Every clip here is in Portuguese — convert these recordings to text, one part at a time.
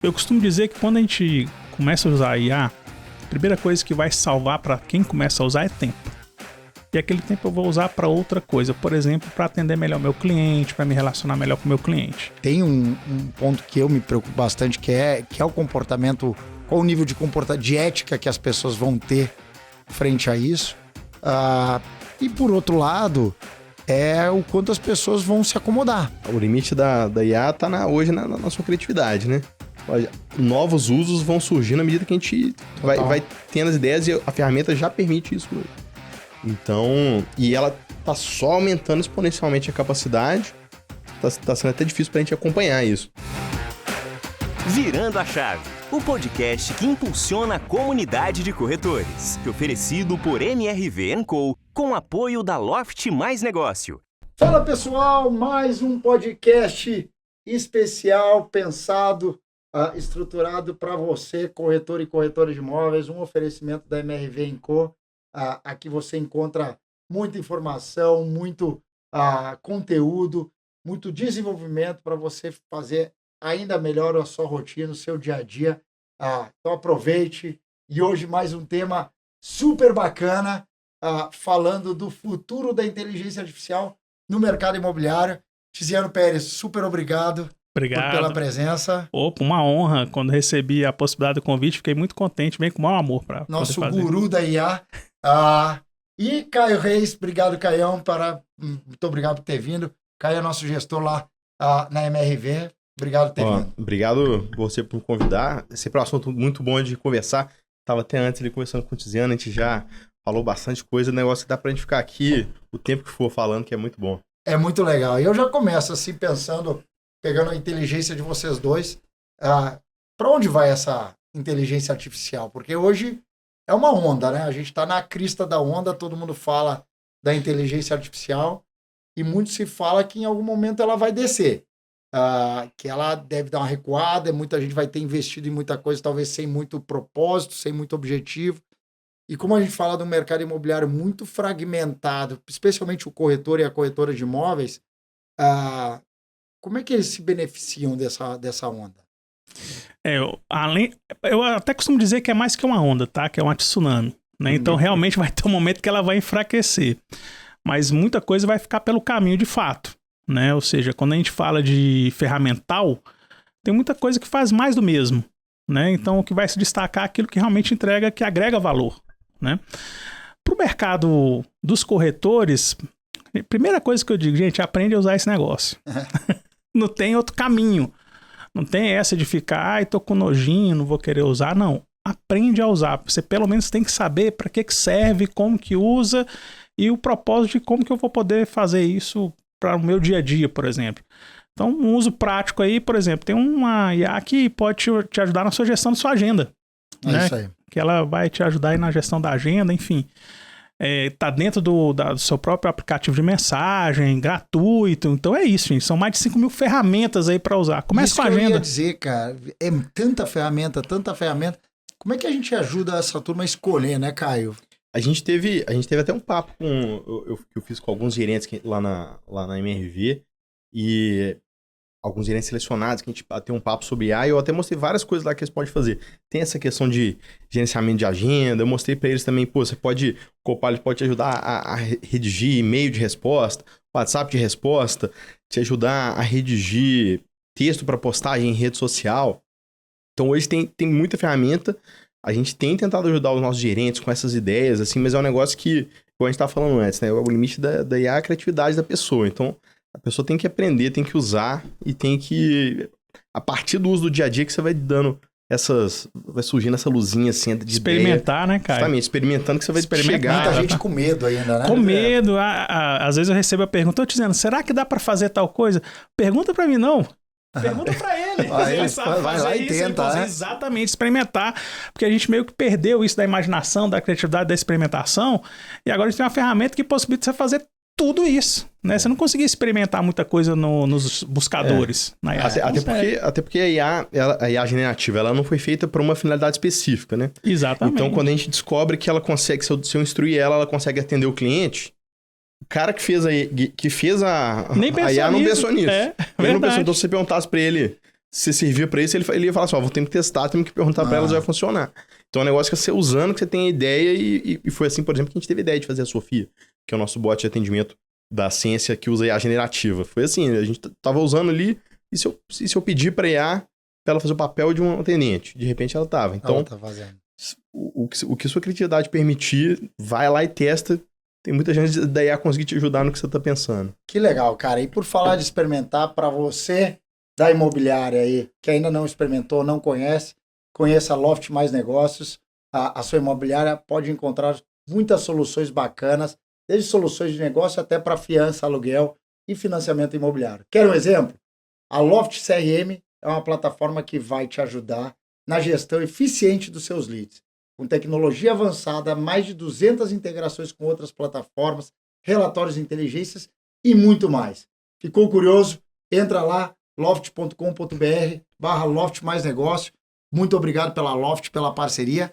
Eu costumo dizer que quando a gente começa a usar a IA, a primeira coisa que vai salvar para quem começa a usar é tempo. E aquele tempo eu vou usar para outra coisa, por exemplo, para atender melhor o meu cliente, para me relacionar melhor com o meu cliente. Tem um ponto que eu me preocupo bastante, que é o comportamento, qual o nível de ética que as pessoas vão ter frente a isso. E por outro lado, é o quanto as pessoas vão se acomodar. O limite da IA tá hoje na sua criatividade, né? Novos usos vão surgir na medida que a gente vai tendo as ideias e a ferramenta já permite isso hoje. Então, e ela tá só aumentando exponencialmente a capacidade, tá sendo até difícil pra gente acompanhar isso. Virando a Chave, o podcast que impulsiona a comunidade de corretores, oferecido por MRV & Co, com apoio da Loft Mais Negócio. Fala pessoal, mais um podcast especial, pensado, estruturado para você, corretor e corretora de imóveis, um oferecimento da MRV & Co. Aqui você encontra muita informação, muito conteúdo, muito desenvolvimento para você fazer ainda melhor a sua rotina, o seu dia a dia. Então aproveite. E hoje mais um tema super bacana, falando do futuro da inteligência artificial no mercado imobiliário. Tiziano Pérez, super obrigado. Obrigado pela presença. Opa, uma honra. Quando recebi a possibilidade do convite, fiquei muito contente, bem com o maior amor para nosso guru da IA. E Caio Reis, obrigado, Caião, muito obrigado por ter vindo. Caio é nosso gestor lá na MRV. Obrigado por ter vindo. Obrigado você por me convidar. Sempre é um assunto muito bom de conversar. Estava até antes ali conversando com o Tiziano, a gente já falou bastante coisa. O negócio dá pra gente ficar aqui o tempo que for falando, que é muito bom. É muito legal. E eu já começo assim pensando, pegando a inteligência de vocês dois, para onde vai essa inteligência artificial? Porque hoje é uma onda, né? A gente está na crista da onda, todo mundo fala da inteligência artificial e muito se fala que em algum momento ela vai descer, que ela deve dar uma recuada, muita gente vai ter investido em muita coisa, talvez sem muito propósito, sem muito objetivo. E como a gente fala de um mercado imobiliário muito fragmentado, especialmente o corretor e a corretora de imóveis, como é que eles se beneficiam dessa onda? Eu até costumo dizer que é mais que uma onda, tá? Que é uma tsunami, né? Então realmente vai ter um momento que ela vai enfraquecer. Mas muita coisa vai ficar pelo caminho de fato, né? Ou seja, quando a gente fala de ferramental, tem muita coisa que faz mais do mesmo, né? Então o que vai se destacar é aquilo que realmente entrega, que agrega valor, né? Para o mercado dos corretores, a primeira coisa que eu digo, gente, aprende a usar esse negócio. Não tem outro caminho. Não tem essa de ficar, tô com nojinho, não vou querer usar. Não, aprende a usar. Você pelo menos tem que saber para que serve, como que usa e o propósito de como que eu vou poder fazer isso para o meu dia a dia, por exemplo. Então, um uso prático aí, por exemplo, tem uma IA que pode te ajudar na sua gestão da sua agenda. É isso aí. Que ela vai te ajudar aí na gestão da agenda, enfim. Tá dentro do seu próprio aplicativo de mensagem, gratuito. Então é isso, gente. São mais de 5 mil ferramentas aí para usar. Começa com a agenda. Eu ia dizer, cara, é tanta ferramenta. Como é que a gente ajuda essa turma a escolher, né, Caio? A gente teve até um papo que eu fiz com alguns gerentes lá na MRV e alguns gerentes selecionados que a gente bateu um papo sobre IA e eu até mostrei várias coisas lá que eles podem fazer. Tem essa questão de gerenciamento de agenda, eu mostrei para eles também, o Copilot pode te ajudar a redigir e-mail de resposta, WhatsApp de resposta, te ajudar a redigir texto para postagem em rede social. Então hoje tem muita ferramenta, a gente tem tentado ajudar os nossos gerentes com essas ideias, assim, mas é um negócio que, como a gente estava falando antes, né, o limite da IA é a criatividade da pessoa, então a pessoa tem que aprender, tem que usar e tem que, a partir do uso do dia a dia que você vai dando vai surgindo essa luzinha assim de experimentar, ideia, né, cara? Justamente, experimentando que você vai chegar. Muita gente com medo ainda, né? Com medo. Às vezes eu recebo a pergunta, eu te dizendo, será que dá pra fazer tal coisa? Pergunta pra mim, não. Pergunta pra ele. Ele sabe vai fazer lá isso, e tenta, né? Exatamente, experimentar. Porque a gente meio que perdeu isso da imaginação, da criatividade, da experimentação. E agora a gente tem uma ferramenta que possibilita você fazer tudo isso, né? Você não conseguia experimentar muita coisa nos buscadores. Na IA. Até porque a IA generativa, ela não foi feita para uma finalidade específica, né? Exatamente. Então, quando a gente descobre que ela consegue, se eu instruir ela consegue atender o cliente, o cara que fez a IA não pensou nisso. É, ele não pensou. Então, se você perguntasse para ele, você servia pra isso, ele ia falar assim, ó, vou ter que testar, temos que perguntar pra ela se vai funcionar. Então é um negócio que você usando, que você tem a ideia, e foi assim, por exemplo, que a gente teve a ideia de fazer a Sofia, que é o nosso bot de atendimento da ciência que usa IA generativa. Foi assim, a gente tava usando ali, e se eu pedir pra IA, pra ela fazer o papel de um atendente, de repente ela tava. Então, Ela tá fazendo. o que sua criatividade permitir, vai lá e testa. Tem muita gente da IA conseguir te ajudar no que você tá pensando. Que legal, cara. E por falar de experimentar, para você da imobiliária aí, que ainda não experimentou, não conhece, conheça a Loft Mais Negócios. A sua imobiliária pode encontrar muitas soluções bacanas, desde soluções de negócio até para fiança, aluguel e financiamento imobiliário. Quer um exemplo? A Loft CRM é uma plataforma que vai te ajudar na gestão eficiente dos seus leads. Com tecnologia avançada, mais de 200 integrações com outras plataformas, relatórios de inteligências e muito mais. Ficou curioso? Entra lá, loft.com.br/Loft Mais Negócio. Muito obrigado pela Loft, pela parceria.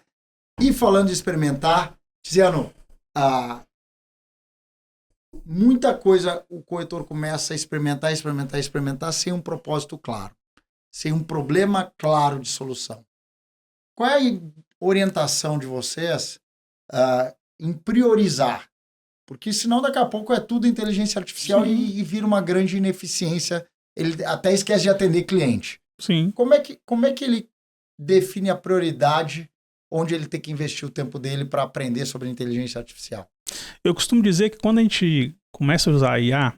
E falando de experimentar, Tiziano, muita coisa o corretor começa a experimentar sem um propósito claro, sem um problema claro de solução. Qual é a orientação de vocês em priorizar? Porque senão daqui a pouco é tudo inteligência artificial e vira uma grande ineficiência. Ele até esquece de atender cliente. Sim. Como é que ele define a prioridade onde ele tem que investir o tempo dele para aprender sobre inteligência artificial? Eu costumo dizer que quando a gente começa a usar a IA, a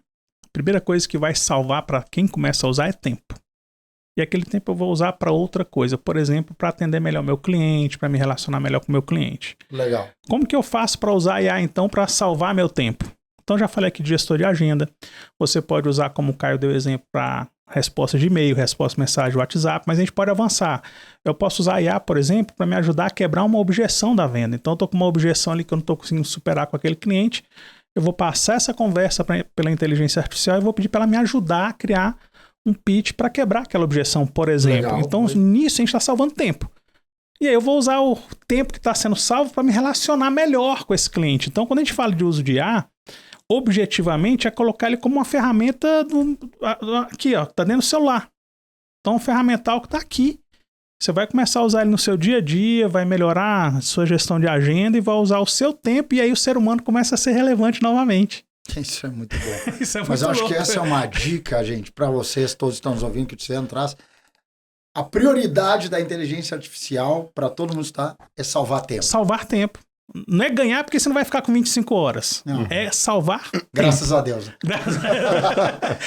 primeira coisa que vai salvar para quem começa a usar é tempo. E aquele tempo eu vou usar para outra coisa. Por exemplo, para atender melhor o meu cliente, para me relacionar melhor com o meu cliente. Legal. Como que eu faço para usar a IA, então, para salvar meu tempo? Então, já falei aqui de gestor de agenda. Você pode usar, como o Caio deu exemplo, para resposta de e-mail, resposta de mensagem, WhatsApp, mas a gente pode avançar. Eu posso usar a IA, por exemplo, para me ajudar a quebrar uma objeção da venda. Então, eu estou com uma objeção ali que eu não estou conseguindo superar com aquele cliente. Eu vou passar essa conversa pela inteligência artificial e vou pedir para ela me ajudar a criar um pitch para quebrar aquela objeção, por exemplo. Legal. Então, nisso a gente está salvando tempo. E aí eu vou usar o tempo que está sendo salvo para me relacionar melhor com esse cliente. Então, quando a gente fala de uso de IA, objetivamente é colocar ele como uma ferramenta aqui, ó, tá dentro do celular. Então, um ferramental que está aqui. Você vai começar a usar ele no seu dia a dia, vai melhorar a sua gestão de agenda e vai usar o seu tempo, e aí o ser humano começa a ser relevante novamente. Isso é muito bom. Isso é muito Mas eu acho louco. que essa é uma dica, gente, para vocês, todos que estão nos ouvindo, que o Tiziano traz. A prioridade da inteligência artificial, para todo mundo estar, é salvar tempo. Salvar tempo. Não é ganhar porque você não vai ficar com 25 horas. Não. É salvar Graças a Deus.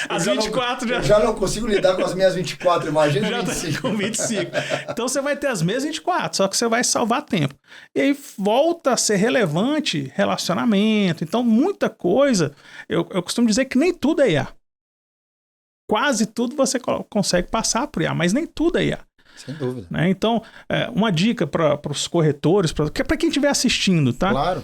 As Eu 24 eu já não consigo lidar com as minhas 24, imagina já tá 25. com 25. Então você vai ter as mesmas 24, só que você vai salvar tempo. E aí volta a ser relevante relacionamento. Então muita coisa, eu costumo dizer que nem tudo é IA. Quase tudo você consegue passar por IA, mas nem tudo é IA. Sem dúvida. Né? Então, uma dica para os corretores, para quem estiver assistindo, tá? Claro.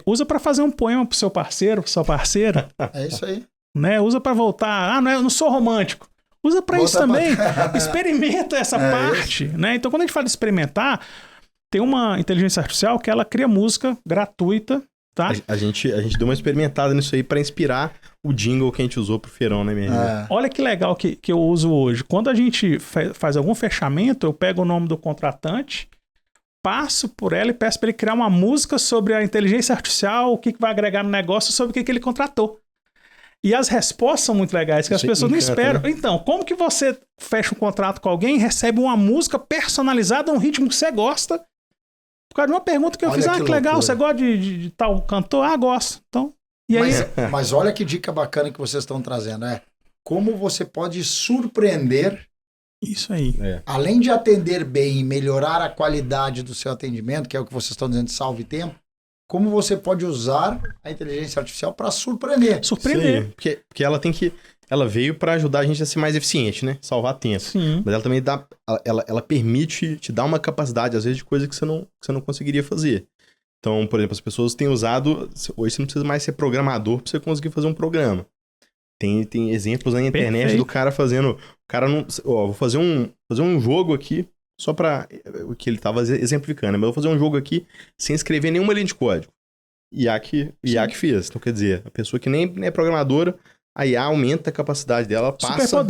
Usa para fazer um poema pro seu parceiro, pra sua parceira. É isso aí. Né? Usa para voltar. Eu não sou romântico. Usa para isso também. Experimenta essa parte. Né? Então, quando a gente fala de experimentar, tem uma inteligência artificial que ela cria música gratuita. Tá? A gente deu uma experimentada nisso aí para inspirar o jingle que a gente usou pro Feirão, né, minha irmã? Olha que legal que eu uso hoje. Quando a gente faz algum fechamento, eu pego o nome do contratante, passo por ela e peço para ele criar uma música sobre a inteligência artificial, o que vai agregar no negócio, sobre o que ele contratou. E as respostas são muito legais, que as pessoas não esperam. Né? Então, como que você fecha um contrato com alguém e recebe uma música personalizada, um ritmo que você gosta? Por causa de uma pergunta que eu fiz, que legal, você gosta de tal cantor? Gosto. Então, e aí... mas olha que dica bacana que vocês estão trazendo, como você pode surpreender. Isso aí. Além de atender bem e melhorar a qualidade do seu atendimento, que é o que vocês estão dizendo, salve tempo, como você pode usar a inteligência artificial para surpreender. Surpreender. Sim, porque ela veio para ajudar a gente a ser mais eficiente, né? Salvar tempo. Sim. Mas ela também ela permite te dar uma capacidade, às vezes, de coisa que você não conseguiria fazer. Então, por exemplo, as pessoas têm usado... Hoje você não precisa mais ser programador para você conseguir fazer um programa. Tem exemplos na internet do cara fazendo... O cara não... vou fazer um jogo aqui, só para o que ele estava exemplificando. Mas eu vou fazer um jogo aqui sem escrever nenhuma linha de código. IA que fez. Então, quer dizer, a pessoa que nem é programadora... A IA aumenta a capacidade dela, passa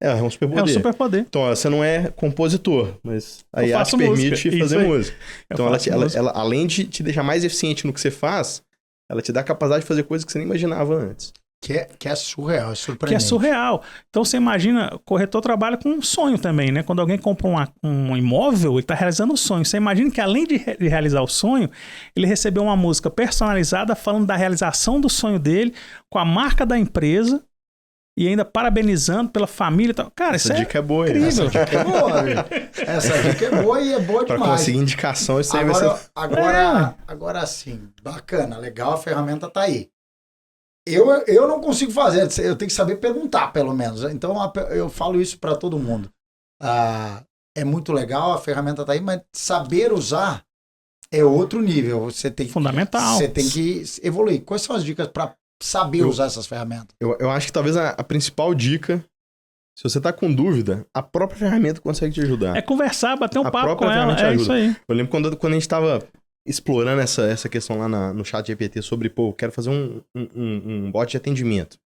É um superpoder. É um superpoder. Então, ó, você não é compositor, mas a Eu IA faço te permite música, fazer isso aí. música. Eu Então, faço música. ela, além de te deixar mais eficiente no que você faz, ela te dá a capacidade de fazer coisas que você nem imaginava antes. Que é surreal, é Que surpreendente. é surreal. Então você imagina, o corretor trabalha com um sonho também, né? Quando alguém compra um imóvel, ele está realizando um sonho. Você imagina que além de realizar o sonho, ele recebeu uma música personalizada falando da realização do sonho dele, com a marca da empresa e ainda parabenizando pela família e tal. Cara, Essa isso dica é boa, hein? incrível. Essa dica é boa, viu? Essa dica é boa e é boa Pra demais. conseguir indicação, isso aí vai ser... Agora sim, bacana, legal, a ferramenta tá aí. Eu não consigo fazer, eu tenho que saber perguntar, pelo menos. Então eu falo isso para todo mundo. É muito legal, a ferramenta tá aí, mas saber usar é outro nível. Você tem Fundamental. Você tem que evoluir. Quais são as dicas para saber usar essas ferramentas? Eu acho que talvez a principal dica, se você tá com dúvida, a própria ferramenta consegue te ajudar. É conversar, bater um A papo própria com ela. ferramenta É ajuda. isso aí. Eu lembro quando a gente tava explorando essa questão lá no chat GPT sobre, pô, eu quero fazer um bot de atendimento.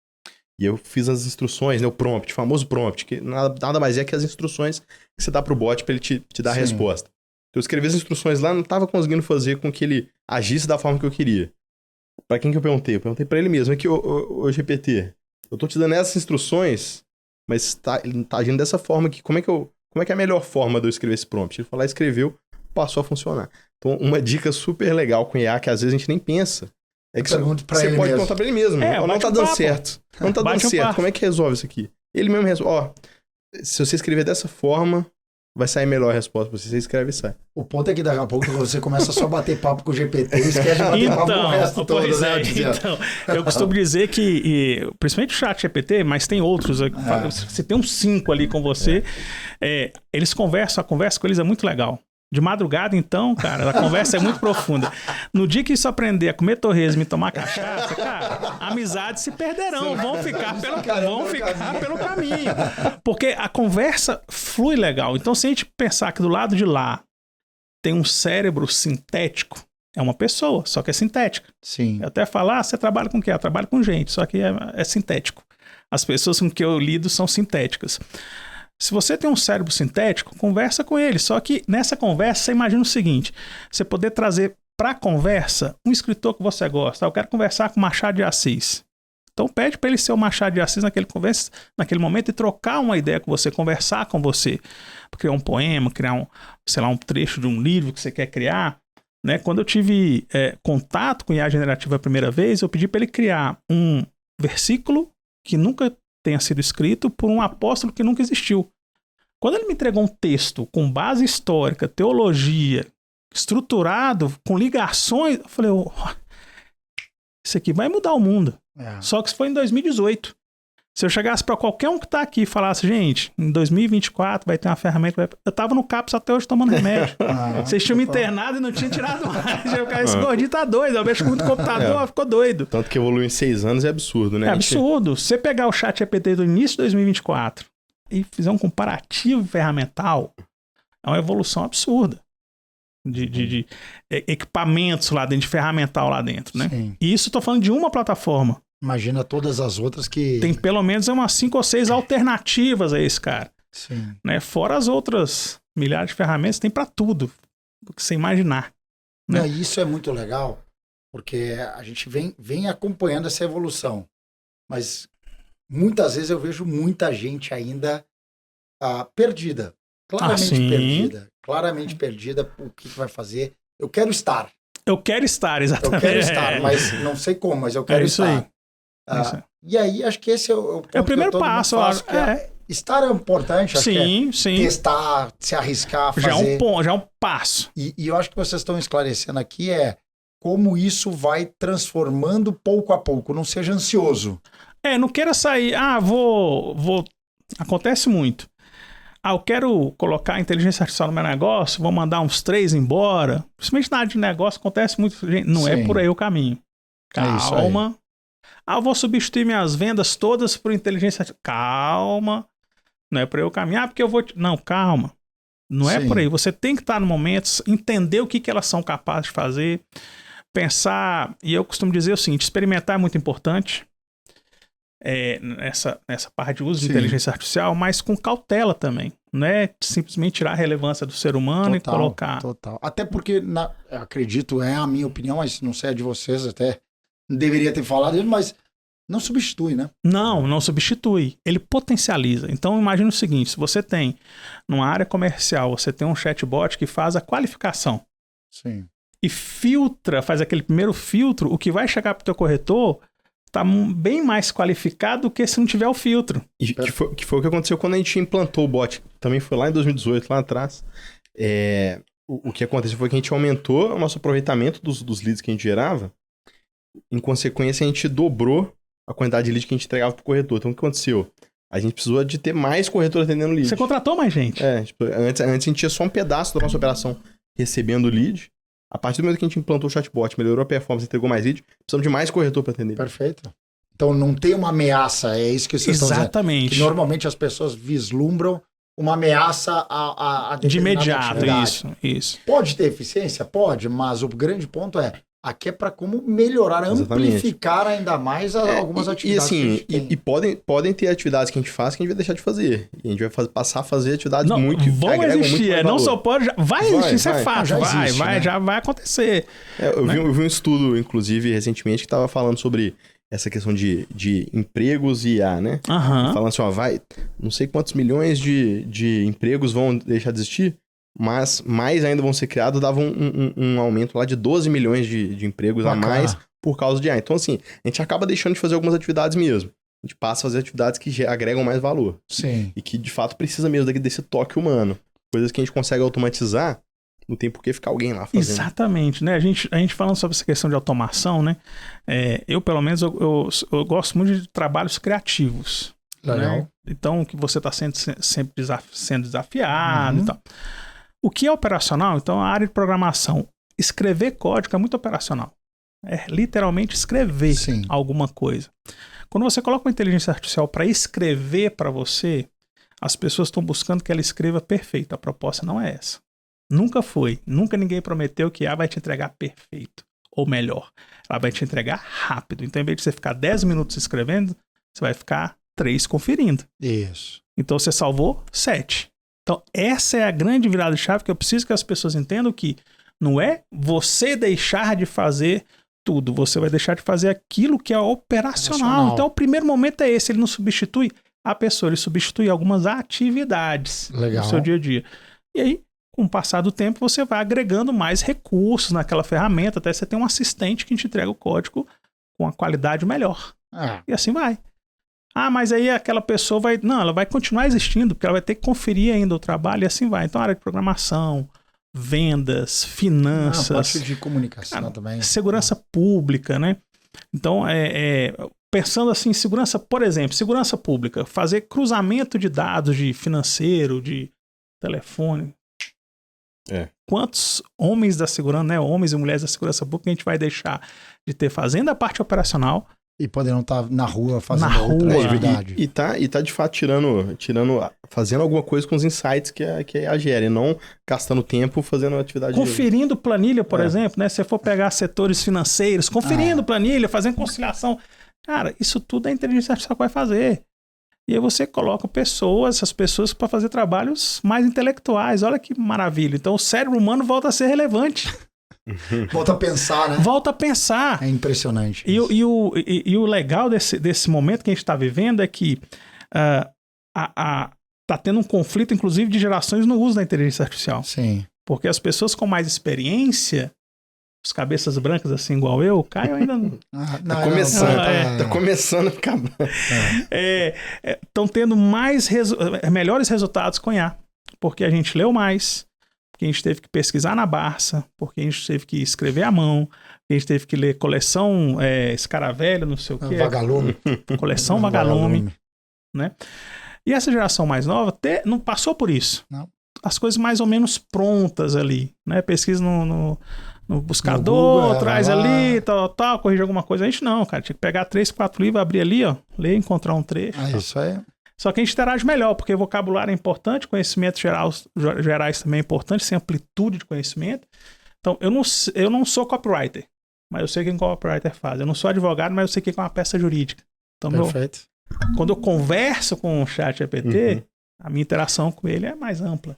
E eu fiz as instruções, né, o prompt, o famoso prompt, que nada mais é que as instruções que você dá pro bot pra ele te dar a Sim. resposta. Então eu escrevi as instruções lá, não tava conseguindo fazer com que ele agisse da forma que eu queria. Pra quem que eu perguntei? Eu perguntei pra ele mesmo, aqui, ô GPT, eu tô te dando essas instruções, mas ele tá agindo dessa forma aqui, como é que é a melhor forma de eu escrever esse prompt? Ele falou, escreveu, passou a funcionar. Então, uma dica super legal com IA, que às vezes a gente nem pensa, é que você Pergunte pra pode ele mesmo. perguntar pra ele mesmo. É, Ó, não bate tá um dando papo. certo. Não tá dando Bate um certo. papo. Como é que resolve isso aqui? Ele mesmo resolve. Ó, se você escrever dessa forma, vai sair melhor a resposta pra você. Você escreve e sai. O ponto é que daqui a pouco você começa só a bater papo com o GPT e esquece de bater papo com o resto todo, pois né? então, eu costumo dizer que, principalmente o chat GPT, mas tem outros, você tem uns 5 ali com você, eles conversam, a conversa com eles é muito legal. De madrugada, então, cara, a conversa é muito profunda. No dia que isso aprender a comer torresmo e tomar cachaça, cara, amizades se perderão, vão ficar pelo caminho. Porque a conversa flui legal. Então, se a gente pensar que do lado de lá tem um cérebro sintético, é uma pessoa, só que é sintética. Sim. Eu até falar, você trabalha com o quê? Eu trabalho com gente, só que é sintético. As pessoas com que eu lido são sintéticas. Se você tem um cérebro sintético, conversa com ele. Só que nessa conversa, você imagina o seguinte, você poder trazer para a conversa um escritor que você gosta. Eu quero conversar com Machado de Assis. Então pede para ele ser o Machado de Assis naquele momento e trocar uma ideia com você, conversar com você. Criar um poema, criar um trecho de um livro que você quer criar. Né? Quando eu tive contato com IA generativa a primeira vez, eu pedi para ele criar um versículo que nunca tenha sido escrito por um apóstolo que nunca existiu. Quando ele me entregou um texto com base histórica, teologia, estruturado, com ligações, eu falei, isso aqui vai mudar o mundo. Só que isso foi em 2018. Se eu chegasse para qualquer um que está aqui e falasse, gente, em 2024 vai ter uma ferramenta, eu tava no CAPS até hoje tomando remédio. Vocês tinham me internado e não tinham tirado mais. Esse gordinho tá doido, eu mexo com muito computador, ficou doido. Tanto que evoluiu em 6 anos é absurdo, né? É absurdo. Se você pegar o chat GPT do início de 2024 e fizer um comparativo ferramental, é uma evolução absurda de equipamentos lá dentro, de ferramental lá dentro, né? Sim. E isso eu tô falando de uma plataforma. Imagina todas as outras que... Tem pelo menos umas 5 ou 6 alternativas a esse cara. Sim. Né? Fora as outras milhares de ferramentas, tem para tudo. O que você imaginar. Né? Não, e isso é muito legal, porque a gente vem acompanhando essa evolução. Mas muitas vezes eu vejo muita gente ainda perdida. Claramente sim. perdida. Claramente perdida. O que vai fazer? Eu quero estar. Eu quero estar, exatamente. Eu quero estar, mas não sei como, mas eu quero isso estar. Aí. E aí, acho que esse é o ponto é o primeiro que todo mundo passo. faz, que estar é importante, acho sim, que sim. testar, se arriscar, fazer. Já é um passo. E eu acho que vocês estão esclarecendo aqui como isso vai transformando pouco a pouco. Não seja ansioso. Não queira sair. Vou... Acontece muito. Eu quero colocar a inteligência artificial no meu negócio, vou mandar uns 3 embora. Principalmente na área de negócio, acontece muito. Não Sim. é por aí o caminho. Calma. Eu vou substituir minhas vendas todas por inteligência artificial. Calma. Não é por aí o caminho. Porque eu vou... Não, calma. Não é Sim. por aí. Você tem que estar no momento, entender o que elas são capazes de fazer, pensar... E eu costumo dizer o seguinte, experimentar é muito importante. nessa parte de uso de Sim. inteligência artificial, mas com cautela também. Não é simplesmente tirar a relevância do ser humano e colocar. Total. Até porque, acredito, é a minha opinião, mas não sei a de vocês, até deveria ter falado isso, mas não substitui, né? Não substitui. Ele potencializa. Então, imagine o seguinte, se você tem, numa área comercial, você tem um chatbot que faz a qualificação. Sim. E faz aquele primeiro filtro, o que vai chegar para o teu corretor está bem mais qualificado do que se não tiver o filtro. E que foi o que aconteceu quando a gente implantou o bot. Também foi lá em 2018, lá atrás. O que aconteceu foi que a gente aumentou o nosso aproveitamento dos leads que a gente gerava. Em consequência, a gente dobrou a quantidade de leads que a gente entregava para o corretor. Então, o que aconteceu? A gente precisou de ter mais corretor atendendo lead. Você contratou mais gente. Antes a gente tinha só um pedaço da nossa operação recebendo lead. A partir do momento que a gente implantou o chatbot, melhorou a performance, entregou mais lead, precisamos de mais corretor para atender. Perfeito. Então não tem uma ameaça, é isso que vocês estão dizendo. Exatamente. Que normalmente as pessoas vislumbram uma ameaça a de imediato, atividade. isso. Pode ter eficiência? Pode, mas o grande ponto aqui é para como melhorar, amplificar ainda mais algumas atividades. E podem ter atividades que a gente faz que a gente vai deixar de fazer. E a gente vai passar a fazer atividades vão existir, não só pode, vai existir, isso é fato, já vai acontecer. Eu vi um estudo, inclusive, recentemente, que estava falando sobre essa questão de empregos e IA, né? Falando assim, não sei quantos milhões de empregos vão deixar de existir, mas mais ainda vão ser criados, dava um aumento lá de 12 milhões de empregos a mais por causa de AI. Então, assim, a gente acaba deixando de fazer algumas atividades mesmo. A gente passa a fazer atividades que agregam mais valor. Sim. E que, de fato, precisa mesmo desse toque humano. Coisas que a gente consegue automatizar, não tem por que ficar alguém lá fazendo. Exatamente, né? A gente falando sobre essa questão de automação, né? Eu, pelo menos, eu gosto muito de trabalhos criativos. Legal. Né? Então, que você está sempre sendo desafiado e tal. O que é operacional? Então, a área de programação. Escrever código é muito operacional. É literalmente escrever alguma coisa. Quando você coloca uma inteligência artificial para escrever para você, as pessoas estão buscando que ela escreva perfeito. A proposta não é essa. Nunca foi. Nunca ninguém prometeu que vai te entregar perfeito. Ou melhor, ela vai te entregar rápido. Então, em vez de você ficar 10 minutos escrevendo, você vai ficar 3 conferindo. Isso. Então, você salvou 7. Então, essa é a grande virada de chave que eu preciso que as pessoas entendam que não é você deixar de fazer tudo, você vai deixar de fazer aquilo que é operacional. Então, o primeiro momento é esse, ele não substitui a pessoa, ele substitui algumas atividades no seu dia a dia. E aí, com o passar do tempo, você vai agregando mais recursos naquela ferramenta, até você ter um assistente que te entrega o código com a qualidade melhor. E assim vai. Mas aí aquela pessoa ela vai continuar existindo, porque ela vai ter que conferir ainda o trabalho e assim vai. Então, a área de programação, vendas, finanças. Parte de comunicação também. Segurança pública, né? Então, pensando assim, segurança, por exemplo, segurança pública, fazer cruzamento de dados de financeiro, de telefone. Quantos homens da segurança, né? Homens e mulheres da segurança pública a gente vai deixar de ter fazendo a parte operacional e poderão estar na rua fazendo outra atividade. E tá de fato fazendo alguma coisa com os insights que a gera, e não gastando tempo fazendo atividade. Conferindo planilha, por exemplo, né? Se você for pegar setores financeiros, conferindo planilha, fazendo conciliação. Cara, isso tudo a inteligência artificial vai fazer. E aí você coloca essas pessoas para fazer trabalhos mais intelectuais. Olha que maravilha. Então o cérebro humano volta a ser relevante. Volta a pensar, né? Volta a pensar. É impressionante. E o legal desse momento que a gente está vivendo é que tá tendo um conflito, inclusive, de gerações no uso da inteligência artificial. Sim. Porque as pessoas com mais experiência, os cabeças brancas assim igual eu, Caio ainda não... Tá começando. Tá começando a ficar... Estão tendo melhores resultados com IA. Porque a gente leu mais, porque a gente teve que pesquisar na Barça, porque a gente teve que escrever à mão, a gente teve que ler coleção Escaravelho, não sei o quê. Vagalume. Coleção Vagalume. Né? E essa geração mais nova não passou por isso. Não. As coisas mais ou menos prontas ali, né? Pesquisa no buscador, Google, traz ali, tal, corrige alguma coisa. A gente não, cara. Tinha que pegar 3, 4 livros, abrir ali, ler, encontrar um trecho. Isso aí. Só que a gente interage melhor, porque vocabulário é importante, conhecimentos gerais também é importante, sem amplitude de conhecimento. Então, eu não sou copywriter, mas eu sei o que um copywriter faz. Eu não sou advogado, mas eu sei o que é uma peça jurídica. Então, Perfeito. quando eu converso com o ChatGPT, a minha interação com ele é mais ampla.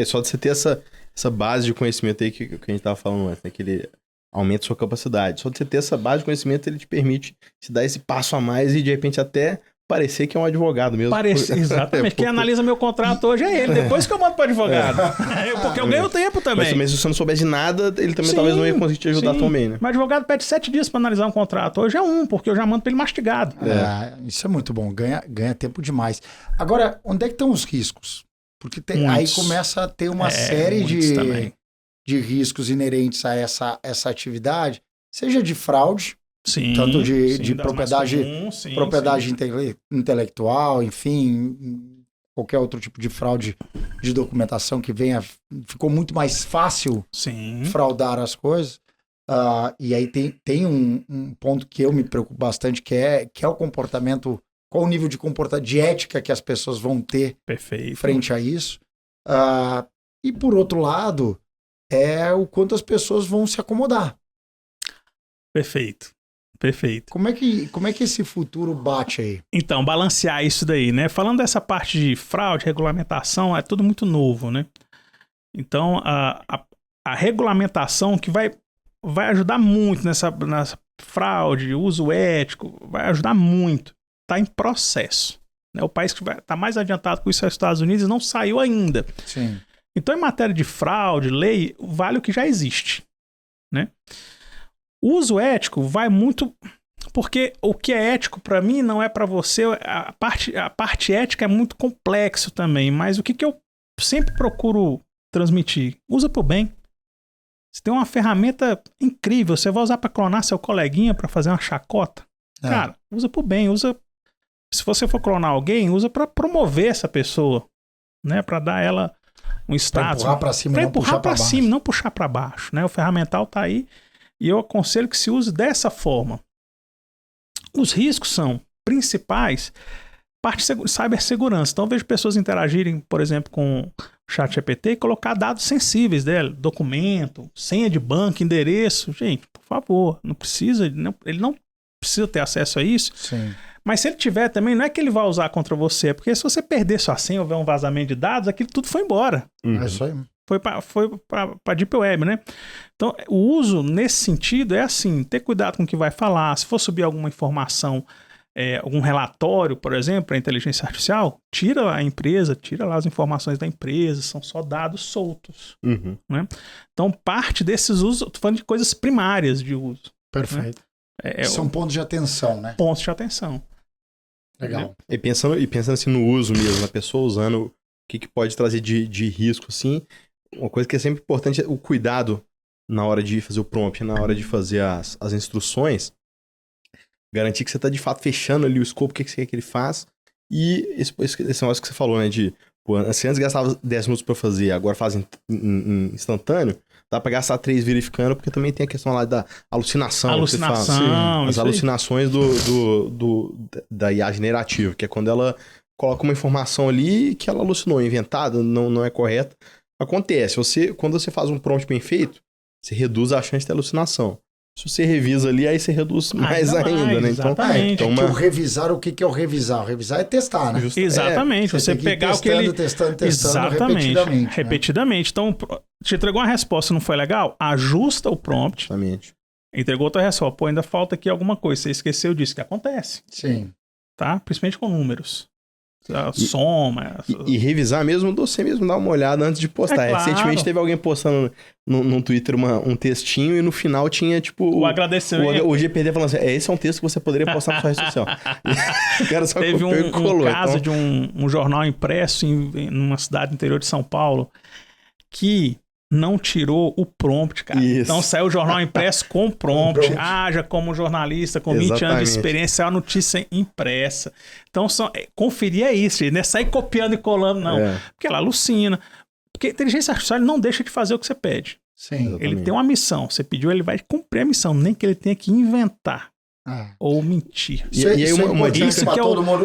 Só de você ter essa base de conhecimento aí que a gente tava falando antes, né? Que ele aumenta a sua capacidade. Só de você ter essa base de conhecimento, ele te permite te dar esse passo a mais e de repente até parecer que é um advogado mesmo. Exatamente. Quem analisa meu contrato hoje é ele. Depois que eu mando para advogado. Porque eu ganho tempo também. Mas se você não soubesse de nada, ele também talvez não ia conseguir te ajudar também, né? Mas o advogado pede 7 dias para analisar um contrato. Hoje é 1, porque eu já mando para ele mastigado. Isso é muito bom. Ganha tempo demais. Agora, onde é que estão os riscos? Porque aí começa a ter uma série de riscos inerentes a essa atividade, seja de fraude, tanto de propriedade intelectual, enfim, qualquer outro tipo de fraude de documentação que ficou muito mais fácil fraudar as coisas. E aí tem um ponto que eu me preocupo bastante, que é o comportamento, qual o nível de ética que as pessoas vão ter frente a isso. E por outro lado, é o quanto as pessoas vão se acomodar. Perfeito. Como é que esse futuro bate aí? Então, balancear isso daí, né? Falando dessa parte de fraude, regulamentação, é tudo muito novo, né? Então, a regulamentação que vai ajudar muito nessa fraude, uso ético, vai ajudar muito. Está em processo. Né? O país que está mais adiantado com isso é os Estados Unidos e não saiu ainda. Sim. Então, em matéria de fraude, lei, vale o que já existe. Né? O uso ético vai muito... Porque o que é ético para mim não é para você... A parte ética é muito complexo também, mas o que eu sempre procuro transmitir? Usa pro bem. Você tem uma ferramenta incrível, você vai usar para clonar seu coleguinha para fazer uma chacota? Cara, usa pro bem, se você for clonar alguém, usa para promover essa pessoa, né? Para dar ela um status. Pra empurrar para cima, não puxar para cima, não puxar para baixo, né? O ferramental tá aí e eu aconselho que se use dessa forma. Os riscos são principais, parte de cibersegurança. Então eu vejo pessoas interagirem, por exemplo, com o ChatGPT e colocar dados sensíveis dela, documento, senha de banco, endereço. Gente, por favor, ele não precisa ter acesso a isso. Sim. Mas se ele tiver também, não é que ele vai usar contra você, porque se você perder sua senha ou houver um vazamento de dados, aquilo tudo foi embora. É isso aí. Foi para Deep Web, né? Então, o uso nesse sentido é assim, ter cuidado com o que vai falar. Se for subir alguma informação, algum relatório, por exemplo, para inteligência artificial, tira lá a empresa, tira lá as informações da empresa, são só dados soltos. Né? Então, parte desses usos, estou falando de coisas primárias de uso. Perfeito. Né? São pontos de atenção, né? Pontos de atenção. Legal. E pensando assim no uso mesmo, a pessoa usando, o que pode trazer de risco, assim, uma coisa que é sempre importante é o cuidado na hora de fazer o prompt, na hora de fazer as instruções, garantir que você está de fato fechando ali o escopo, o que você quer que ele faça, e esse negócio que você falou, né, de, se antes gastava 10 minutos para fazer, agora faz em instantâneo, dá para gastar 3 verificando, porque também tem a questão lá da alucinação. As alucinações da IA generativa, que é quando ela coloca uma informação ali que ela alucinou, inventada, não é correta. Acontece, quando você faz um prompt bem feito, você reduz a chance de alucinação. Se você revisa ali, aí você reduz mais ainda, né? Exatamente. Então, revisar, o que é o revisar? O revisar é testar, né? Exatamente. Você pegar o que ele... Testando, repetidamente. Então, te entregou uma resposta, não foi legal? Ajusta o prompt. Exatamente. Entregou outra resposta. Ainda falta aqui alguma coisa. Você esqueceu disso, que acontece. Sim. Tá? Principalmente com números. Soma. E revisar mesmo, você mesmo dar uma olhada antes de postar. Claro. Recentemente teve alguém postando no Twitter um textinho e no final tinha tipo o agradecimento. O GPD falando assim: esse é um texto que você poderia postar na sua rede social. O cara só teve copiou e colou. Um caso de um jornal impresso em uma cidade interior de São Paulo que não tirou o prompt, cara. Isso. Então saiu o jornal impresso com prompt. Já como jornalista, com 20 anos de experiência, saiu a notícia impressa. Então, conferir é isso, gente. Não é sair copiando e colando, não. Porque ela alucina. Porque a inteligência artificial não deixa de fazer o que você pede. Sim. Exatamente. Ele tem uma missão. Você pediu, ele vai cumprir a missão. Nem que ele tenha que inventar. Ou mentir. E aí uma dica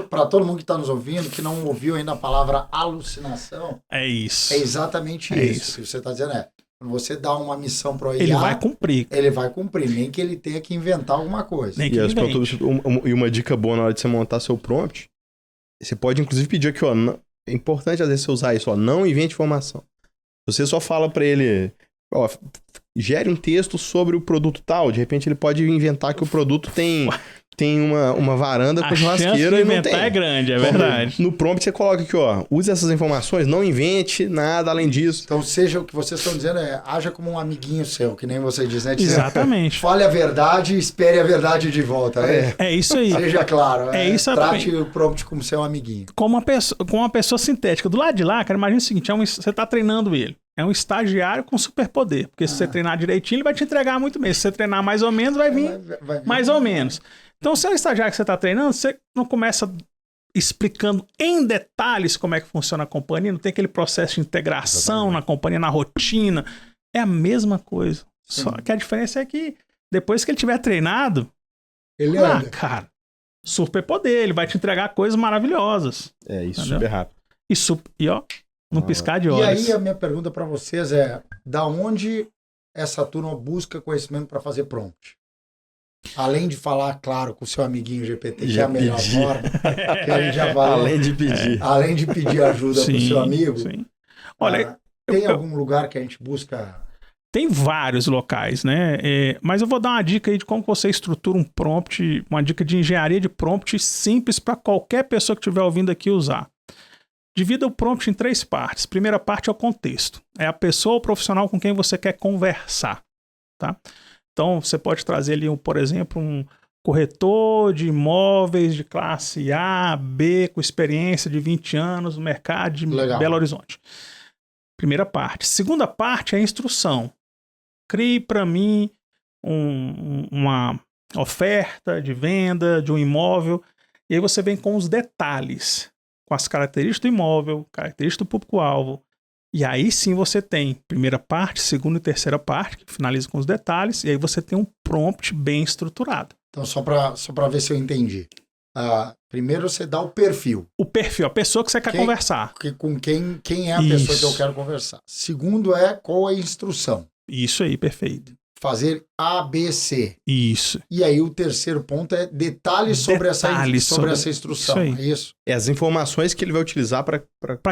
para todo mundo que está nos ouvindo, que não ouviu ainda a palavra alucinação. É isso. É exatamente isso que você está dizendo. Quando você dá uma missão para o IA, Ele vai cumprir. ele vai cumprir, nem que ele tenha que inventar alguma coisa. Nem que invente. E uma dica boa na hora de você montar seu prompt, você pode inclusive pedir aqui, ó, é importante às vezes você usar isso, ó, não invente informação. Você só fala para ele, ó, gere um texto sobre o produto tal, de repente ele pode inventar que o produto tem uma varanda com churrasqueira e não tem. É grande, é verdade. No prompt você coloca aqui, ó, use essas informações, não invente nada além disso. Então, seja o que vocês estão dizendo, haja como um amiguinho seu, que nem você diz, né? Exatamente. Fale a verdade e espere a verdade de volta. É isso aí. Seja claro. É isso. Trate o prompt como seu amiguinho. Com uma pessoa sintética. Do lado de lá, cara, imagina o seguinte, você tá treinando ele. É um estagiário com superpoder. Porque se você treinar direitinho, ele vai te entregar muito bem. Se você treinar mais ou menos, vai vir mais ou menos. Então, se é um estagiário que você está treinando, você não começa explicando em detalhes como é que funciona a companhia, não tem aquele processo de integração na companhia, na rotina. É a mesma coisa. Sim. Só que a diferença é que depois que ele tiver treinado, ele anda. Cara, superpoder, ele vai te entregar coisas maravilhosas. É, isso super rápido. E ó, num piscar de olhos. E aí a minha pergunta para vocês é, da onde essa turma busca conhecimento para fazer prompt? Além de falar, claro, com o seu amiguinho GPT, que é a melhor forma, que a gente já vai. Além de pedir ajuda para o seu amigo. Sim. Olha, tem algum lugar que a gente busca? Tem vários locais, né? Mas eu vou dar uma dica aí de como você estrutura um prompt, uma dica de engenharia de prompt simples para qualquer pessoa que estiver ouvindo aqui usar. Divida o prompt em 3 partes. Primeira parte é o contexto. É a pessoa ou profissional com quem você quer conversar, tá? Então, você pode trazer ali, por exemplo, um corretor de imóveis de classe A, B, com experiência de 20 anos no mercado de Belo Horizonte. Primeira parte. Segunda parte é a instrução. Crie para mim uma oferta de venda de um imóvel e aí você vem com os detalhes, com as características do imóvel, características do público-alvo. E aí sim você tem primeira parte, segunda e terceira parte, que finaliza com os detalhes, e aí você tem um prompt bem estruturado. Então, só para ver se eu entendi. Primeiro você dá o perfil. O perfil, a pessoa que você quer conversar. Com quem é a pessoa que eu quero conversar. Segundo é qual é a instrução. Isso aí, perfeito. Fazer A, B, C. Isso. E aí o terceiro ponto é detalhes sobre essa instrução. Isso é isso? É as informações que ele vai utilizar para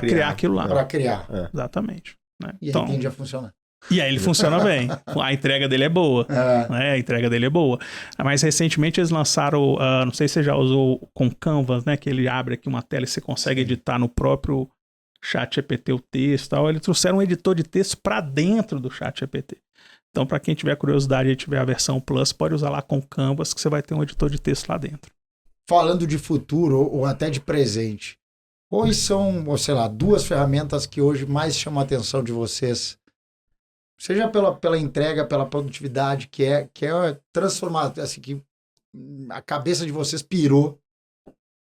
criar aquilo lá. Para criar. Exatamente. Né? E aí tende a funcionar. E aí ele funciona bem. A entrega dele é boa. Né? A entrega dele é boa. Mas recentemente eles lançaram, não sei se você já usou com Canvas, né? Que ele abre aqui uma tela e você consegue editar no próprio ChatGPT o texto e tal. Eles trouxeram um editor de texto para dentro do ChatGPT. Então, para quem tiver curiosidade e tiver a versão Plus, pode usar lá com Canvas, que você vai ter um editor de texto lá dentro. Falando de futuro ou até de presente, quais são, sei lá, 2 ferramentas que hoje mais chamam a atenção de vocês? Seja pela entrega, pela produtividade, que é transformada, assim, que a cabeça de vocês pirou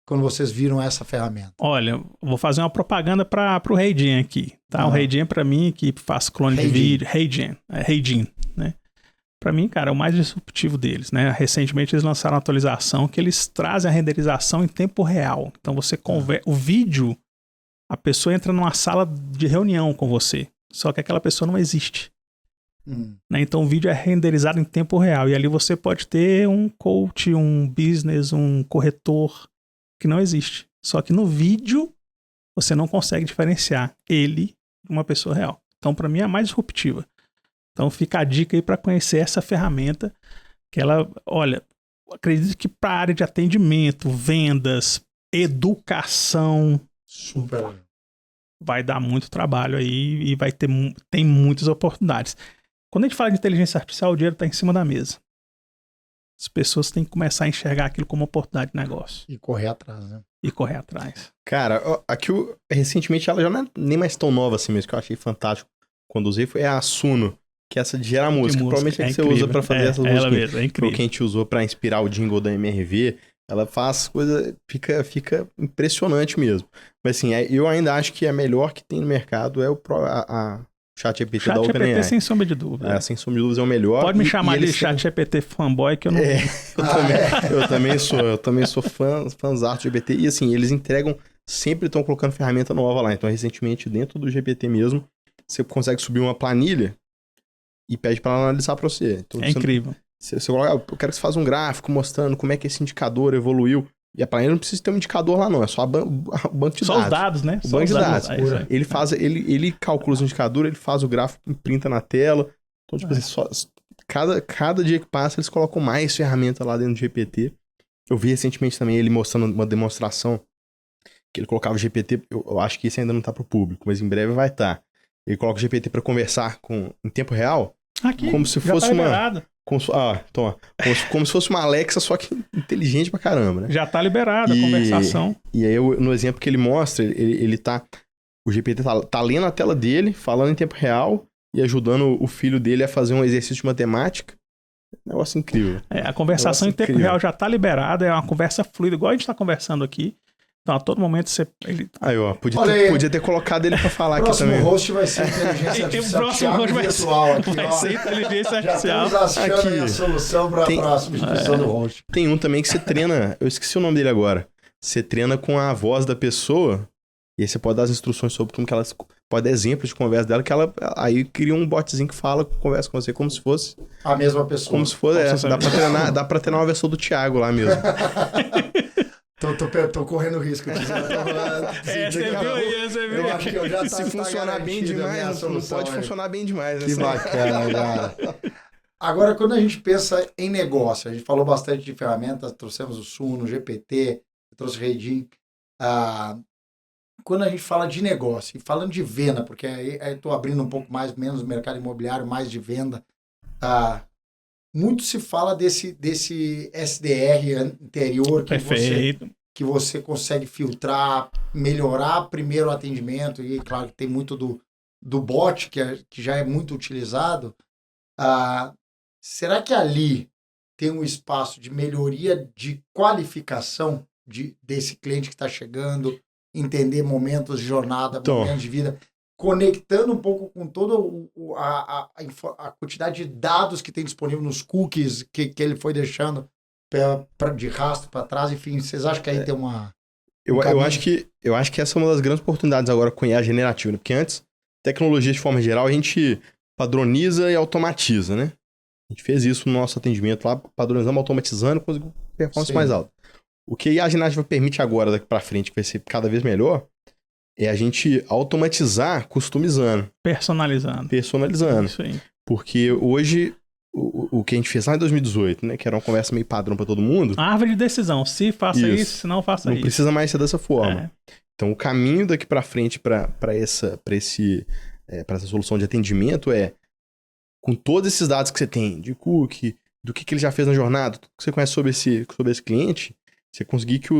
quando vocês viram essa ferramenta. Olha, vou fazer uma propaganda para o HeyGen aqui, tá? O HeyGen, para mim, que faz clone de vídeo, HeyGen, né? Para mim, cara, é o mais disruptivo deles, né? Recentemente eles lançaram uma atualização que eles trazem a renderização em tempo real. Então você o vídeo, a pessoa entra numa sala de reunião com você, só que aquela pessoa não existe. Né? Então o vídeo é renderizado em tempo real e ali você pode ter um coach, um business, um corretor que não existe. Só que no vídeo você não consegue diferenciar ele de uma pessoa real. Então, para mim, é a mais disruptiva. Então, fica a dica aí para conhecer essa ferramenta que ela, olha, acredito que para a área de atendimento, vendas, educação, super, vai dar muito trabalho aí e tem muitas oportunidades. Quando a gente fala de inteligência artificial, o dinheiro está em cima da mesa. As pessoas têm que começar a enxergar aquilo como oportunidade de negócio. E correr atrás, né? E correr atrás. Cara, aqui recentemente ela já não é nem mais tão nova assim mesmo, que eu achei fantástico quando usei, foi a Suno, que é essa de gerar música. Provavelmente é que incrível. Você usa pra fazer essas músicas. Ela mesmo, é incrível. Que a gente usou pra inspirar o jingle da MRV, ela faz coisa, fica impressionante mesmo. Mas assim, eu ainda acho que a melhor que tem no mercado é a ChatGPT da OpenAI. ChatGPT sem sombra de dúvida. Sem sombra de dúvidas é o melhor. Pode me chamar de ChatGPT fanboy que eu não... Eu também sou fãzão do GPT. E assim, eles entregam, sempre estão colocando ferramenta nova lá. Então, recentemente, dentro do GPT mesmo, você consegue subir uma planilha e pede para analisar para você. Então, incrível. Você coloca, eu quero que você faça um gráfico mostrando como é que esse indicador evoluiu. E a planilha não precisa ter um indicador lá, não. É só o banco de dados. Só os dados, né? O banco de dados. Ele Calcula os indicadores, ele faz o gráfico, imprinta na tela. Então, tipo assim, cada dia que passa, eles colocam mais ferramenta lá dentro do GPT. Eu vi recentemente também ele mostrando uma demonstração que ele colocava o GPT. Eu acho que isso ainda não tá pro público, mas em breve vai estar. Ele coloca o GPT para conversar em tempo real. Aqui, como se fosse uma. Como se fosse uma Alexa, só que inteligente pra caramba, né? Já tá liberada a conversação. E aí, no exemplo que ele mostra, o GPT tá lendo a tela dele, falando em tempo real e ajudando o filho dele a fazer um exercício de matemática. Negócio incrível. A conversação em tempo real já tá liberada, é uma conversa fluida, igual a gente tá conversando aqui. Então, a todo momento você... Aí, ó, podia ter colocado ele pra falar aqui também. O próximo host vai ser inteligência artificial. O próximo host vai ser inteligência artificial. Já estamos achando a solução pra substituição do host. Tem um também que você treina, eu esqueci o nome dele agora. Você treina com a voz da pessoa e aí você pode dar as instruções sobre como que ela... Pode dar exemplos de conversa dela, que ela aí cria um botzinho que conversa com você como se fosse... A mesma pessoa. Como se fosse, dá pra treinar uma versão do Thiago lá mesmo. Tô correndo risco. Você viu? Eu acho que eu já Se funcionar bem demais, não pode funcionar bem demais. Que bacana, cara. Agora, quando a gente pensa em negócio, a gente falou bastante de ferramentas, trouxemos o Suno, o GPT, trouxe o Redim. Quando a gente fala de negócio, e falando de venda, porque aí estou abrindo um pouco menos mercado imobiliário, mais de venda, muito se fala desse SDR anterior que você consegue filtrar, melhorar primeiro o atendimento, e claro que tem muito do bot, que já é muito utilizado. Será que ali tem um espaço de melhoria de qualificação desse cliente que está chegando, entender momentos de jornada, momentos de vida, conectando um pouco com toda a quantidade de dados que tem disponível nos cookies que ele foi deixando de rastro para trás, enfim, vocês acham que aí tem uma... Eu acho que essa é uma das grandes oportunidades agora com IA generativa, né? Porque antes, tecnologia de forma geral, a gente padroniza e automatiza, né? A gente fez isso no nosso atendimento lá, padronizamos, automatizando, conseguiu performance mais alta. O que a IA generativa permite agora, daqui para frente, que vai ser cada vez melhor, é a gente automatizar customizando. Personalizando. Isso aí. Porque hoje, o que a gente fez lá em 2018, né? Que era uma conversa meio padrão para todo mundo. A árvore de decisão. Se faça isso, se não faça isso. Não precisa mais ser dessa forma. Então, o caminho daqui para frente para essa solução de atendimento com todos esses dados que você tem, de cookie, do que ele já fez na jornada, tudo que você conhece sobre esse cliente, você conseguir que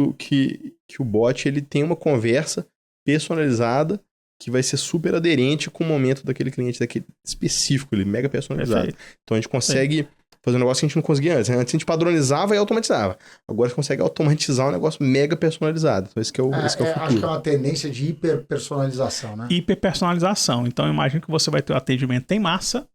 o bot ele tenha uma conversa personalizada que vai ser super aderente com o momento daquele cliente, daquele específico, ele mega personalizado. Perfeito. Então a gente consegue fazer um negócio que a gente não conseguia antes. Antes a gente padronizava e automatizava. Agora você consegue automatizar um negócio mega personalizado. Então esse que é o futuro. Acho que é uma tendência de hiperpersonalização, né? Hiperpersonalização. Então eu imagino que você vai ter um atendimento em massa.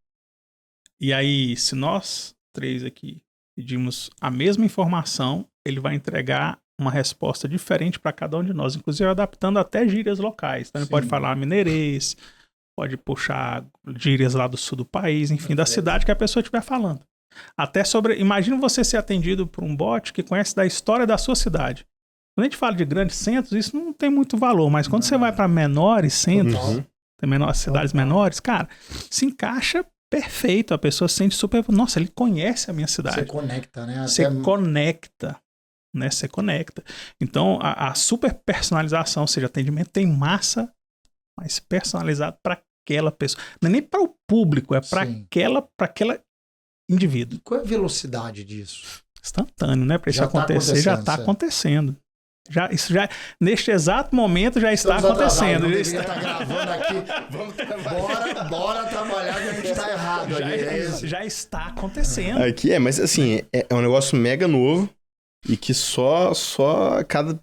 E aí, se nós três aqui pedimos a mesma informação, ele vai entregar uma resposta diferente para cada um de nós, inclusive adaptando até gírias locais. Então, ele pode falar mineirês, pode puxar gírias lá do sul do país, enfim, da cidade que a pessoa estiver falando. Até sobre... Imagina você ser atendido por um bot que conhece da história da sua cidade. Quando a gente fala de grandes centros, isso não tem muito valor, mas quando você vai para menores centros, tem cidades menores, cara, se encaixa perfeito, a pessoa se sente super... Nossa, ele conhece a minha cidade. Você conecta, né? Você conecta. Né? Você conecta. Então, a super personalização, ou seja, atendimento tem massa, mas personalizado para aquela pessoa. Não é nem para o público, é para aquela indivíduo. E qual é a velocidade disso? Instantâneo, né? Para isso acontecer, já está acontecendo. Neste exato momento já está acontecendo. Está gravando aqui. Bora trabalhar que a gente está errado. Já está acontecendo. Aqui mas assim, é um negócio mega novo e que só cada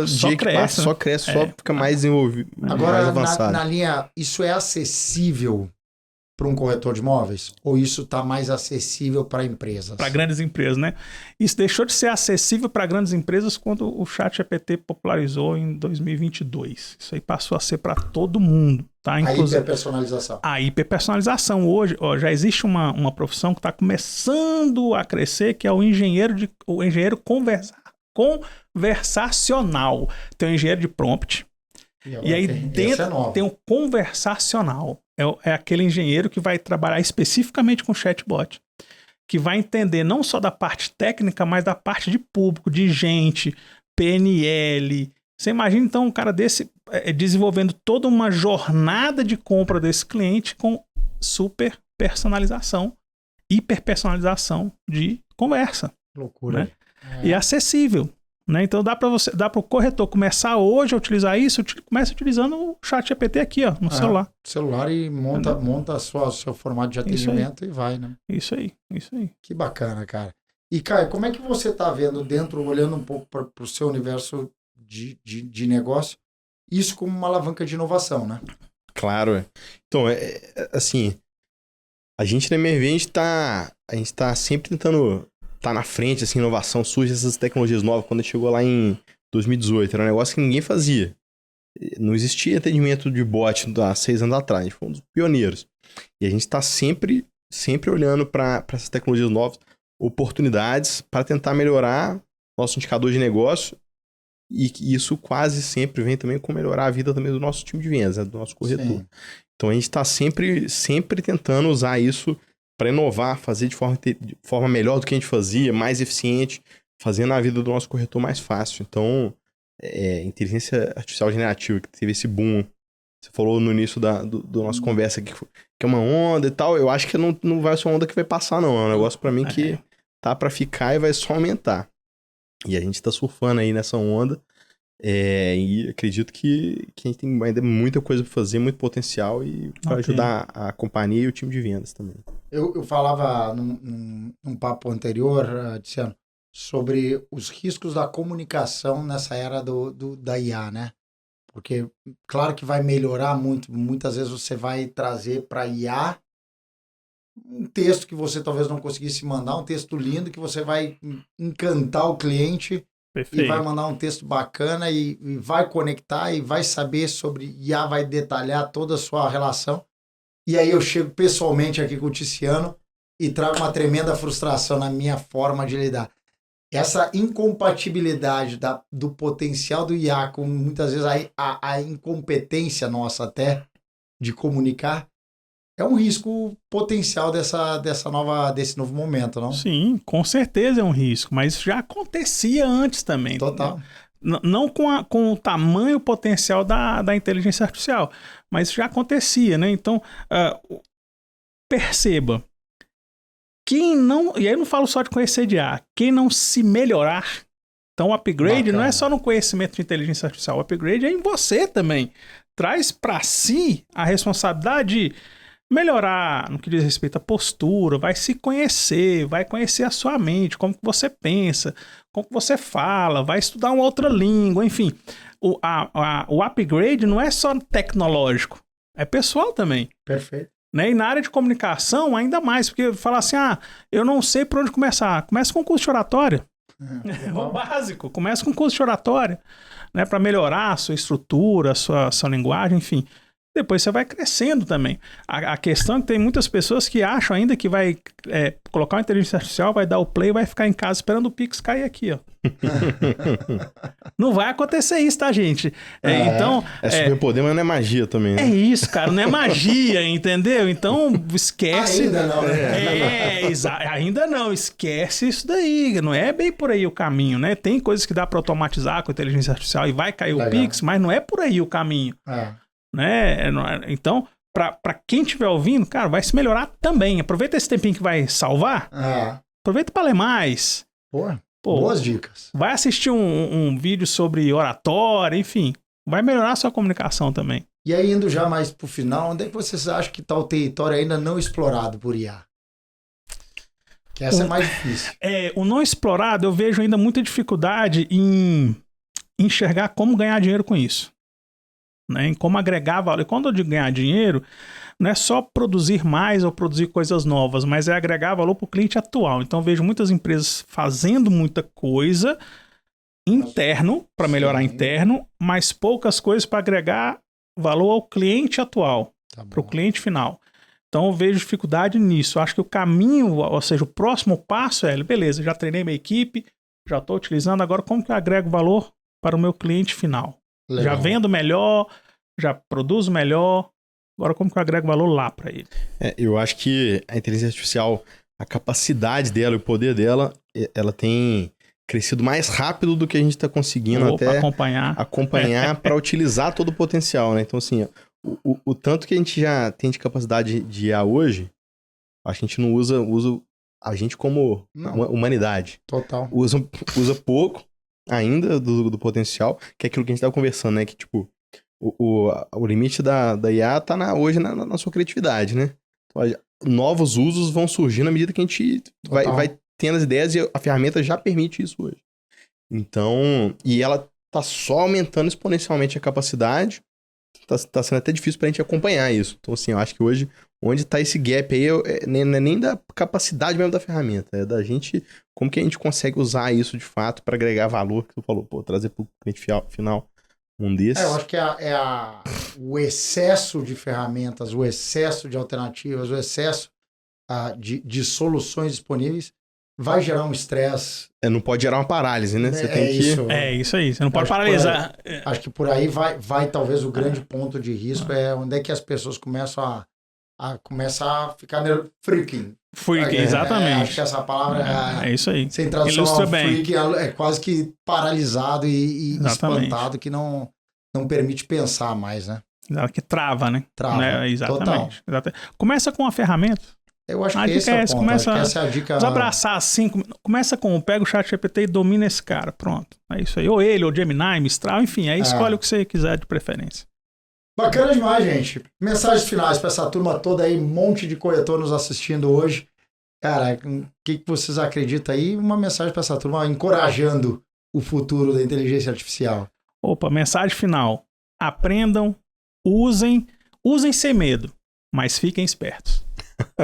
dia que passa só cresce, só fica mais desenvolvido, agora, mais avançado. Na linha, isso é acessível para um corretor de imóveis? Ou isso está mais acessível para empresas? Para grandes empresas, né? Isso deixou de ser acessível para grandes empresas quando o ChatGPT popularizou em 2022. Isso aí passou a ser para todo mundo, tá? Inclusive, a hiperpersonalização. A hiperpersonalização. Hoje, já existe uma profissão que está começando a crescer, que é o engenheiro conversacional. Tem o engenheiro de prompt. E aí dentro tem o conversacional. É aquele engenheiro que vai trabalhar especificamente com chatbot, que vai entender não só da parte técnica, mas da parte de público, de gente, PNL. Você imagina então um cara desse desenvolvendo toda uma jornada de compra desse cliente com super personalização, hiperpersonalização de conversa. Loucura. Né? E acessível. Né? Então dá para o corretor começar hoje a utilizar isso, começa utilizando o ChatGPT aqui, ó, no celular e monta seu formato de atendimento e vai, né? Isso aí. Que bacana, cara. E, Caio, como é que você está vendo olhando um pouco para o seu universo de negócio, isso como uma alavanca de inovação, né? Claro. Então, assim, a gente na MRV, a gente tá sempre tentando tá na frente, assim, inovação, surge essas tecnologias novas. Quando a gente chegou lá em 2018, era um negócio que ninguém fazia. Não existia atendimento de bot há 6 anos atrás, a gente foi um dos pioneiros. E a gente está sempre olhando para essas tecnologias novas, oportunidades para tentar melhorar nosso indicador de negócio, e que isso quase sempre vem também com melhorar a vida também do nosso time de vendas, né, do nosso corretor. Sim. Então a gente está sempre tentando usar isso para inovar, fazer de forma melhor do que a gente fazia, mais eficiente, fazendo a vida do nosso corretor mais fácil. Então, inteligência artificial generativa, que teve esse boom, você falou no início do nossa conversa aqui, que é uma onda e tal, eu acho que não vai ser uma onda que vai passar, não. É um negócio para mim que tá para ficar e vai só aumentar. E a gente tá surfando aí nessa onda, e acredito que a gente tem ainda muita coisa para fazer, muito potencial, e para ajudar a companhia e o time de vendas também. Eu falava num papo anterior, Tiziano, sobre os riscos da comunicação nessa era da IA, né? Porque, claro que vai melhorar muito, muitas vezes você vai trazer para IA um texto que você talvez não conseguisse mandar, um texto lindo que você vai encantar o cliente. Perfeito. E vai mandar um texto bacana e vai conectar e vai saber sobre IA, vai detalhar toda a sua relação. E aí eu chego pessoalmente aqui com o Tiziano e trago uma tremenda frustração na minha forma de lidar. Essa incompatibilidade do potencial do IA com muitas vezes a incompetência nossa até de comunicar é um risco potencial desse novo momento, não? Sim, com certeza é um risco, mas já acontecia antes também. Total. Não com o tamanho potencial da inteligência artificial, mas já acontecia, né? Então, perceba, quem não... E aí eu não falo só de conhecer de IA, quem não se melhorar... Então o upgrade não é só no conhecimento de inteligência artificial, o upgrade é em você também. Traz para si a responsabilidade de melhorar no que diz respeito à postura, vai se conhecer, vai conhecer a sua mente, como que você pensa, como que você fala, vai estudar uma outra língua, enfim. O upgrade não é só tecnológico, é pessoal também. Perfeito. Né? E na área de comunicação ainda mais, porque falar assim, eu não sei por onde começar. Começa com curso de oratória. O básico, começa com curso de oratória, né? Para melhorar a sua estrutura, a sua linguagem, enfim. Depois você vai crescendo também. A questão é que tem muitas pessoas que acham ainda que vai colocar uma inteligência artificial, vai dar o play e vai ficar em casa esperando o Pix cair aqui, ó. Não vai acontecer isso, tá, gente? Então, superpoder, mas não é magia também, né? É isso, cara, não é magia, entendeu? Então, esquece. Ainda não, né? Ainda não, esquece isso daí. Não é bem por aí o caminho, né? Tem coisas que dá para automatizar com a inteligência artificial e vai cair o Pix, mas não é por aí o caminho. Né? Então, para quem estiver ouvindo, cara, vai se melhorar também. Aproveita esse tempinho que vai salvar. Aproveita para ler mais. Boas dicas. Vai assistir um vídeo sobre oratória, enfim. Vai melhorar a sua comunicação também. E aí, indo já mais pro final, onde é que vocês acham que está o território ainda não explorado por IA? Que essa é mais difícil. O não explorado, eu vejo ainda muita dificuldade em enxergar como ganhar dinheiro com isso. Né, em como agregar valor. E quando eu digo ganhar dinheiro, não é só produzir mais ou produzir coisas novas, mas é agregar valor para o cliente atual. Então, eu vejo muitas empresas fazendo muita coisa interno, para melhorar interno, mas poucas coisas para agregar valor ao cliente atual, para o cliente final. Então, eu vejo dificuldade nisso. Eu acho que o caminho, ou seja, o próximo passo é, beleza, já treinei minha equipe, já estou utilizando, agora como que eu agrego valor para o meu cliente final? Legal. Já vendo melhor, já produzo melhor, agora como que eu agrego valor lá para ele? Eu acho que a inteligência artificial, a capacidade dela, o poder dela, ela tem crescido mais rápido do que a gente está conseguindo até acompanhar para utilizar todo o potencial, né? Então, assim, o tanto que a gente já tem de capacidade de IA hoje, acho que a gente não usa a gente como humanidade. Total. Usa pouco ainda do potencial, que é aquilo que a gente estava conversando, né? Que, tipo, o limite da IA tá hoje na sua criatividade, né? Então, novos usos vão surgir na medida que a gente vai tendo as ideias e a ferramenta já permite isso hoje. Então, e ela tá só aumentando exponencialmente a capacidade, tá sendo até difícil pra gente acompanhar isso. Então, assim, eu acho que hoje, onde tá esse gap aí, não é nem da capacidade mesmo da ferramenta, é da gente, como que a gente consegue usar isso de fato para agregar valor, que tu falou, trazer pro cliente final um desses. Eu acho que o excesso de ferramentas, o excesso de alternativas, o excesso de soluções disponíveis vai gerar um estresse. Não pode gerar uma parálise, né? Você tem isso. Isso aí, você não pode paralisar. Acho que por aí vai talvez o grande ponto de risco, onde é que as pessoas começam a ficar freaking. Exatamente. Acho que essa palavra é isso aí. Sem tradução ao freak, é quase que paralisado e espantado, que não permite pensar mais, né? Que trava, né? Trava. Né? Exatamente. Começa com a ferramenta. Eu acho que esse é o ponto. Essa é a dica. Abraçar assim, começa pega o ChatGPT e domina esse cara, pronto. É isso aí. Ou ele, ou Gemini, Mistral, enfim, aí escolhe o que você quiser de preferência. Bacana demais, gente. Mensagens finais para essa turma toda aí, um monte de corretor nos assistindo hoje. Cara, o que vocês acreditam aí? Uma mensagem para essa turma encorajando o futuro da inteligência artificial. Mensagem final. Aprendam, usem sem medo, mas fiquem espertos.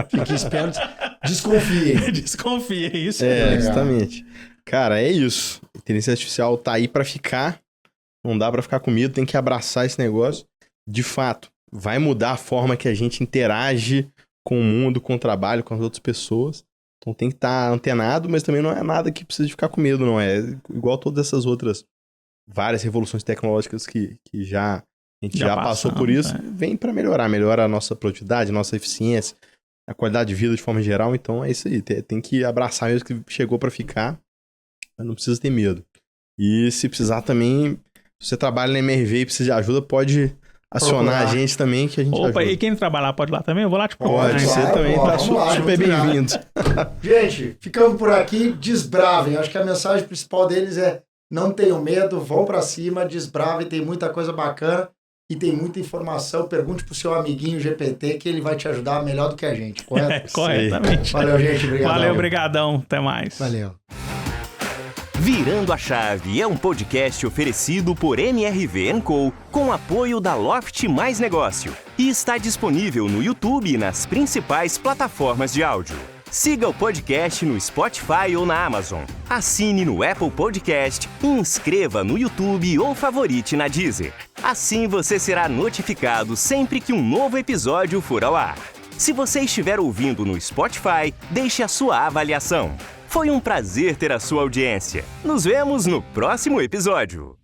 Fiquem espertos, desconfiem. Desconfiem, isso. Justamente. Cara, é isso. A inteligência artificial tá aí para ficar. Não dá para ficar com medo, tem que abraçar esse negócio. De fato, vai mudar a forma que a gente interage com o mundo, com o trabalho, com as outras pessoas. Então tem que estar antenado, mas também não é nada que precisa de ficar com medo, não. É igual todas essas outras várias revoluções tecnológicas que a gente já passou por isso. Vem para melhorar a nossa produtividade, a nossa eficiência, a qualidade de vida de forma geral. Então é isso aí, tem que abraçar mesmo que chegou para ficar, não precisa ter medo. E se precisar também, se você trabalha na MRV e precisa de ajuda, pode acionar a gente também, que a gente ajuda. E quem trabalhar pode ir lá também? Eu vou lá te procurar. Pode, você também tá super bem-vindo. Gente, ficamos por aqui, desbravem. Acho que a mensagem principal deles é: não tenham medo, vão pra cima, desbravem, tem muita coisa bacana e tem muita informação. Pergunte pro seu amiguinho GPT que ele vai te ajudar melhor do que a gente, correto? Corretamente. Valeu, gente, obrigado. Valeu, obrigadão, até mais. Valeu. Virando a Chave é um podcast oferecido por MRV & Co. com apoio da Loft Mais Negócio e está disponível no YouTube e nas principais plataformas de áudio. Siga o podcast no Spotify ou na Amazon. Assine no Apple Podcast e inscreva no YouTube ou favorite na Deezer. Assim você será notificado sempre que um novo episódio for ao ar. Se você estiver ouvindo no Spotify, deixe a sua avaliação. Foi um prazer ter a sua audiência. Nos vemos no próximo episódio.